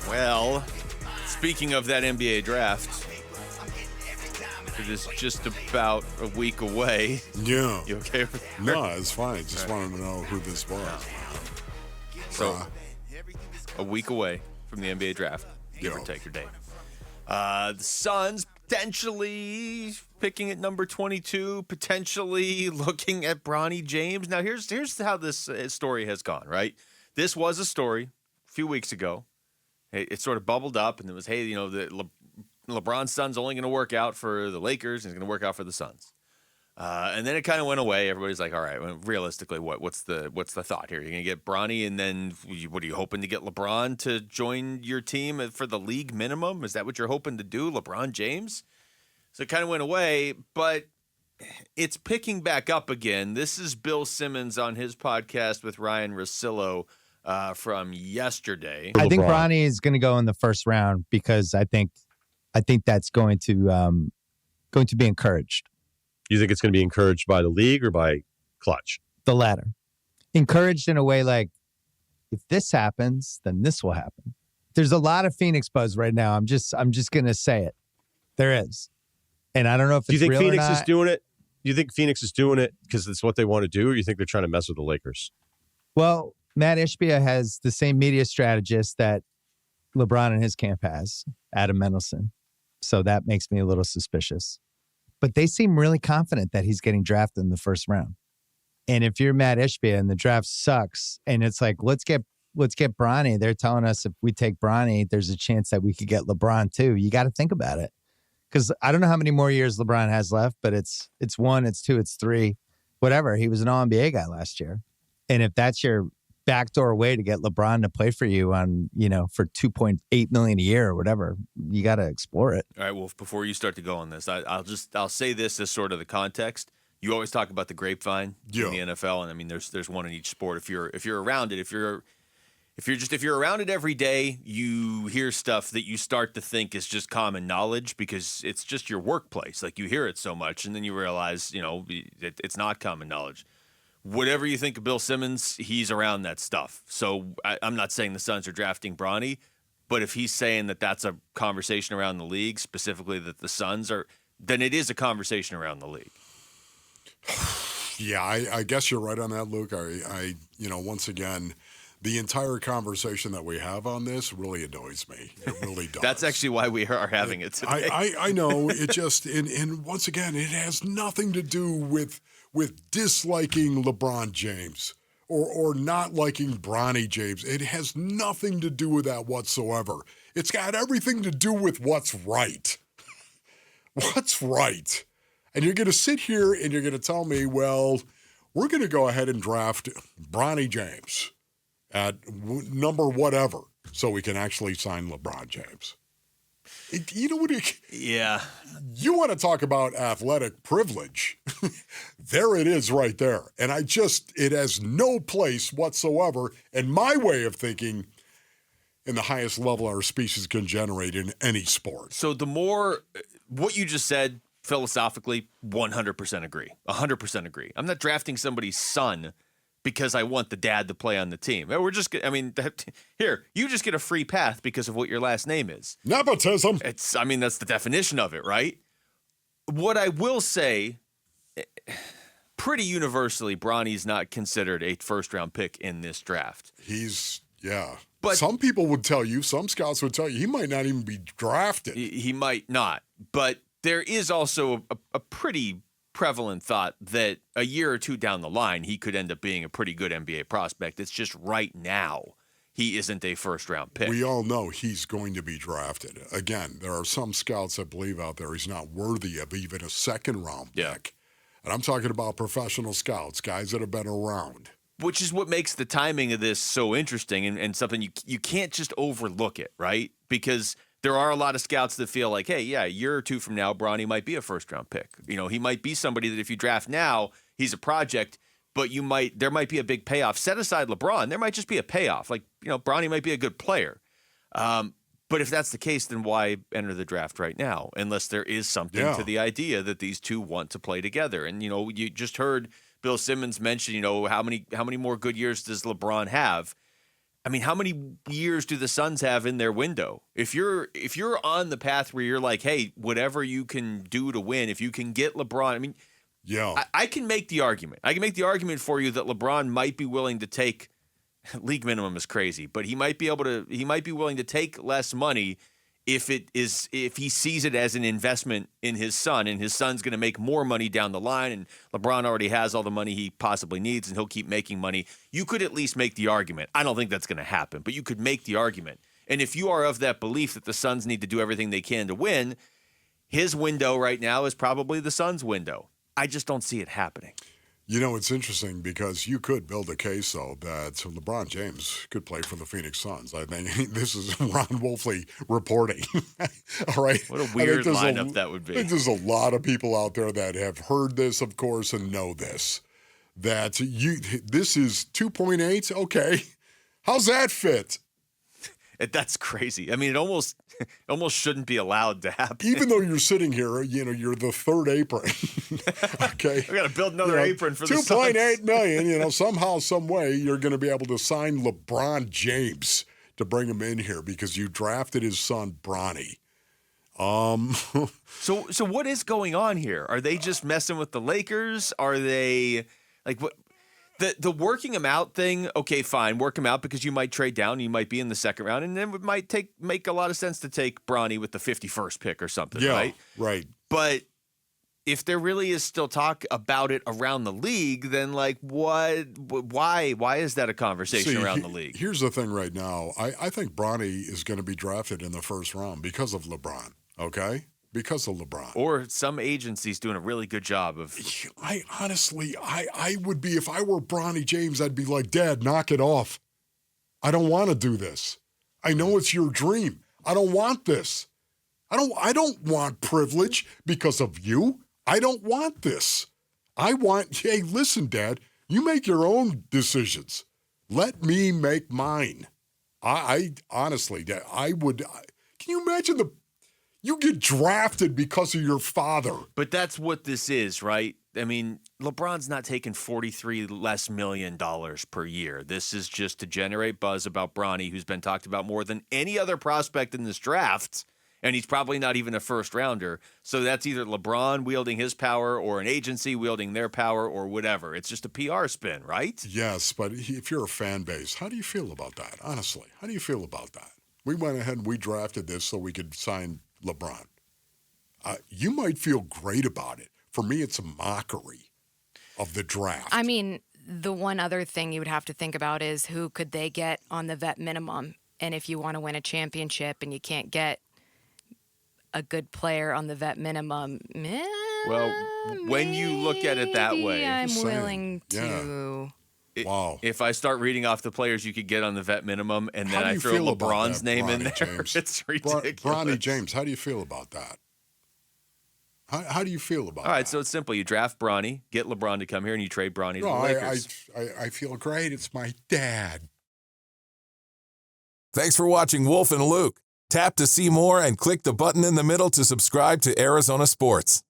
Well, speaking of that NBA draft, it is just about a week away. Yeah. You okay with that? No, it's fine. Just wanted to know who this was. So, a week away from the NBA draft, give or take your date. The Suns potentially picking at number 22, potentially looking at Bronny James. Now, here's how this story has gone, right? This was a story a few weeks ago. It sort of bubbled up, and it was, hey, LeBron's son's only going to work out for the Lakers, and he's going to work out for the Suns. And then it kind of went away. Everybody's like, all right, well, realistically, what's the thought here? You're going to get Bronny, and then what are you hoping to get LeBron to join your team for the league minimum? Is that what you're hoping to do, LeBron James? So it kind of went away, but it's picking back up again. This is Bill Simmons on his podcast with Ryan Russillo from yesterday. I think Bronny is going to go in the first round because I think that's going to be encouraged. You think it's going to be encouraged by the league or by Clutch? The latter. Encouraged in a way like, if this happens, then this will happen. There's a lot of Phoenix buzz right now. I'm just going to say it. There is. And I don't know if it's real or not. Do you think Phoenix is doing it? Do you think Phoenix is doing it because it's what they want to do, or you think they're trying to mess with the Lakers? Well, Matt Ishbia has the same media strategist that LeBron and his camp has, Adam Mendelson. So that makes me a little suspicious. But they seem really confident that he's getting drafted in the first round. And if you're Matt Ishbia and the draft sucks, and it's like, let's get Bronny. They're telling us if we take Bronny, there's a chance that we could get LeBron too. You got to think about it. Because I don't know how many more years LeBron has left, but it's 1, it's 2, it's 3, whatever. He was an All-NBA guy last year. And if that's your backdoor way to get LeBron to play for you on, for $2.8 million a year or whatever, you got to explore it. All right, well, before you start to go on this, I'll say this as sort of the context. You always talk about the grapevine in the NFL, and I mean, there's one in each sport. If you're around it, if you're around it every day, you hear stuff that you start to think is just common knowledge because it's just your workplace. Like, you hear it so much, and then you realize, it's not common knowledge. Whatever you think of Bill Simmons, he's around that stuff. So I'm not saying the Suns are drafting Bronny, but if he's saying that that's a conversation around the league, specifically that the Suns are, then it is a conversation around the league. Yeah, I guess you're right on that, Luke. Once again, the entire conversation that we have on this really annoys me. It really does. That's actually why we are having it today. I know. It just, and once again, it has nothing to do with disliking LeBron James or not liking Bronny James. It has nothing to do with that whatsoever. It's got everything to do with what's right. What's right? And you're going to sit here and you're going to tell me, well, we're going to go ahead and draft Bronny James at number whatever so we can actually sign LeBron James. You know what? Yeah. You want to talk about athletic privilege. There it is right there. And it has no place whatsoever in my way of thinking in the highest level our species can generate in any sport. So what you just said, philosophically, 100% agree. 100% agree. I'm not drafting somebody's son because I want the dad to play on the team. You just get a free path because of what your last name is. Nepotism. That's the definition of it, right? What I will say, pretty universally, Bronny's not considered a first-round pick in this draft. But some people would tell you, some scouts would tell you, he might not even be drafted. He might not. But there is also a pretty prevalent thought that a year or two down the line, he could end up being a pretty good NBA prospect. It's just right now, he isn't a first-round pick. We all know he's going to be drafted. Again, there are some scouts that believe out there he's not worthy of even a second-round pick. And I'm talking about professional scouts, guys that have been around. Which is what makes the timing of this so interesting and something you can't just overlook it, right? Because there are a lot of scouts that feel like, hey, yeah, a year or two from now, Bronny might be a first-round pick. He might be somebody that if you draft now, he's a project, but there might be a big payoff. Set aside LeBron, there might just be a payoff. Like, Bronny might be a good player. But if that's the case, then why enter the draft right now? Unless there is something to the idea that these two want to play together. And, you just heard Bill Simmons mention, how many more good years does LeBron have? I mean, how many years do the Suns have in their window? If you're on the path where you're like, hey, whatever you can do to win, if you can get LeBron, I mean, Yeah. I can make the argument. I can make the argument for you that LeBron might be willing to take league minimum is crazy, but he might be willing to take less money if he sees it as an investment in his son, and his son's going to make more money down the line, and LeBron already has all the money he possibly needs, and he'll keep making money. You could at least make the argument. I don't think that's going to happen, but you could make the argument. And if you are of that belief that the Suns need to do everything they can to win, his window right now is probably the Suns' window. I just don't see it happening. You know, it's interesting because you could build a case, though, that LeBron James could play for the Phoenix Suns. I think this is Ron Wolfley reporting. All right. What a weird lineup that would be. I think there's a lot of people out there that have heard this, of course, and know this. That this is 2.8. Okay. How's that fit? That's crazy. I mean, it almost shouldn't be allowed to happen. Even though you're sitting here, you're the third apron. Okay. We got to build another apron for the Suns. $2.8 million, somehow, some way, you're going to be able to sign LeBron James to bring him in here because you drafted his son, Bronny. So what is going on here? Are they just messing with the Lakers? Are they like what? The working him out thing, okay, fine. Work him out because you might trade down. You might be in the second round, and then it might make a lot of sense to take Bronny with the 51st pick or something, right? Right. But if there really is still talk about it around the league, then like what? Why is that a conversation around the league? Here's the thing right now. I think Bronny is going to be drafted in the first round because of LeBron, okay? Because of LeBron. Or some agency's doing a really good job of... I honestly would be, if I were Bronny James, I'd be like, Dad, knock it off. I don't want to do this. I know it's your dream. I don't want this. I don't want privilege because of you. I don't want this. Hey, listen, Dad, you make your own decisions. Let me make mine. I honestly, Dad, can you imagine you get drafted because of your father. But that's what this is, right? I mean, LeBron's not taking $43 less million per year. This is just to generate buzz about Bronny, who's been talked about more than any other prospect in this draft, and he's probably not even a first rounder. So that's either LeBron wielding his power or an agency wielding their power or whatever. It's just a PR spin, right? Yes, but if you're a fan base, how do you feel about that? Honestly, how do you feel about that? We went ahead and we drafted this so we could sign LeBron. You might feel great about it. For me, it's a mockery of the draft. I mean, the one other thing you would have to think about is who could they get on the vet minimum? And if you want to win a championship and you can't get a good player on the vet minimum, well, when you look at it that way, I'm Just willing saying. to. Wow. If I start reading off the players you could get on the vet minimum and How then do I you throw feel about LeBron's that, name in Bronny there, James? it's ridiculous. Bronny James, how do you feel about that? How do you feel about that? All right, so it's simple. You draft Bronny, get LeBron to come here, and you trade Bronny to the Lakers. I feel great. It's my dad. Thanks for watching Wolf and Luke. Tap to see more and click the button in the middle to subscribe to Arizona Sports.